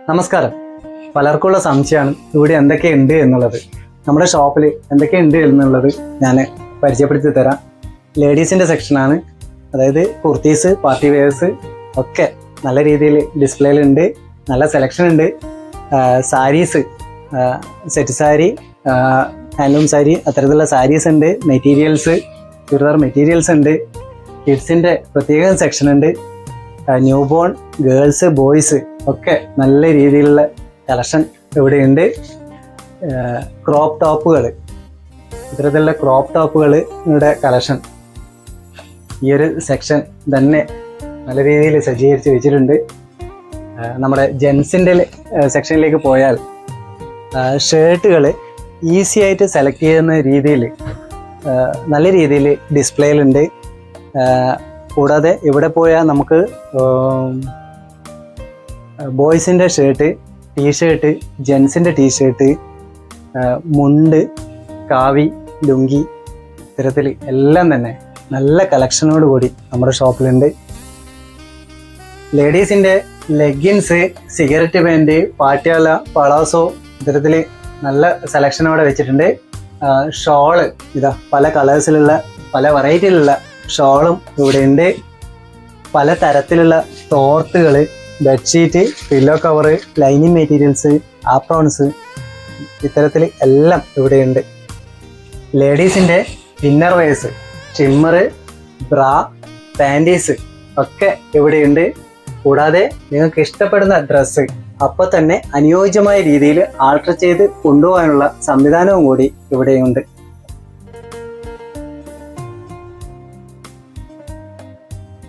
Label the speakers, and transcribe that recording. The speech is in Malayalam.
Speaker 1: നമസ്കാരം. പലർക്കുള്ള സംശയമാണ് ഇവിടെ എന്തൊക്കെയുണ്ട് എന്നുള്ളത്. നമ്മുടെ ഷോപ്പിൽ എന്തൊക്കെയുണ്ട് എന്നുള്ളത് ഞാൻ പരിചയപ്പെടുത്തി തരാം. ലേഡീസിൻ്റെ സെക്ഷനാണ്, അതായത് കുർത്തീസ്, പാർട്ടി വെയേഴ്സ് ഒക്കെ നല്ല രീതിയിൽ ഡിസ്പ്ലേയിലുണ്ട്. നല്ല സെലക്ഷൻ ഉണ്ട്. സാരീസ്, സെറ്റ് സാരി, ഹാൻഡ്ലൂം സാരി, അത്തരത്തിലുള്ള സാരീസ് ഉണ്ട്. മെറ്റീരിയൽസ്, ചുരിദാർ മെറ്റീരിയൽസ് ഉണ്ട്. കിഡ്സിൻ്റെ പ്രത്യേകം സെക്ഷൻ ഉണ്ട്. ന്യൂ ബോൺ, ഗേൾസ്, ബോയ്സ് ഒക്കെ നല്ല രീതിയിലുള്ള കളക്ഷൻ ഇവിടെയുണ്ട്. ക്രോപ്പ് ടോപ്പുകൾ, ഇത്തരത്തിലുള്ള ക്രോപ്പ് ടോപ്പുകൾ ഇവിടെ കളക്ഷൻ ഈ ഒരു സെക്ഷൻ തന്നെ നല്ല രീതിയിൽ സജ്ജീകരിച്ച് വെച്ചിട്ടുണ്ട്. നമ്മുടെ ജെൻസിൻ്റെ സെക്ഷനിലേക്ക് പോയാൽ ഷർട്ടുകൾ ഈസി ആയിട്ട് സെലക്ട് ചെയ്യുന്ന രീതിയിൽ നല്ല രീതിയിൽ ഡിസ്പ്ലേയിലുണ്ട്. കൂടാതെ ഇവിടെ പോയാൽ നമുക്ക് ബോയ്സിൻ്റെ ഷർട്ട്, ടീഷർട്ട്, ജെൻസിൻ്റെ ടീഷർട്ട്, മുണ്ട്, കാവി, ലുങ്കി, ഇത്തരത്തിൽ എല്ലാം തന്നെ നല്ല കളക്ഷനോട് കൂടി നമ്മുടെ ഷോപ്പിലുണ്ട്. ലേഡീസിൻ്റെ ലെഗിൻസ്, സിഗരറ്റ് പാൻറ്, പാട്യാല, പളാസോ ഇത്തരത്തിൽ നല്ല സെലക്ഷനോടെ വെച്ചിട്ടുണ്ട്. ഷോള് ഇതാ പല കളേഴ്സിലുള്ള പല വെറൈറ്റിയിലുള്ള ഷോളും ഇവിടെയുണ്ട്. പല തരത്തിലുള്ള തോർത്തുകൾ, bedsheet, pillow cover, lining materials, aprons ഇത്തരത്തിൽ എല്ലാം ഇവിടെയുണ്ട്. ലേഡീസിൻ്റെ inner wears, shimmer, bra, panties ഒക്കെ ഇവിടെയുണ്ട്. കൂടാതെ നിങ്ങൾക്ക് ഇഷ്ടപ്പെടുന്ന ഡ്രസ്സ് അപ്പോൾ തന്നെ അനുയോജ്യമായ രീതിയിൽ ആൾട്ടർ ചെയ്ത് കൊണ്ടുപോകാനുള്ള സംവിധാനവും കൂടി ഇവിടെയുണ്ട്.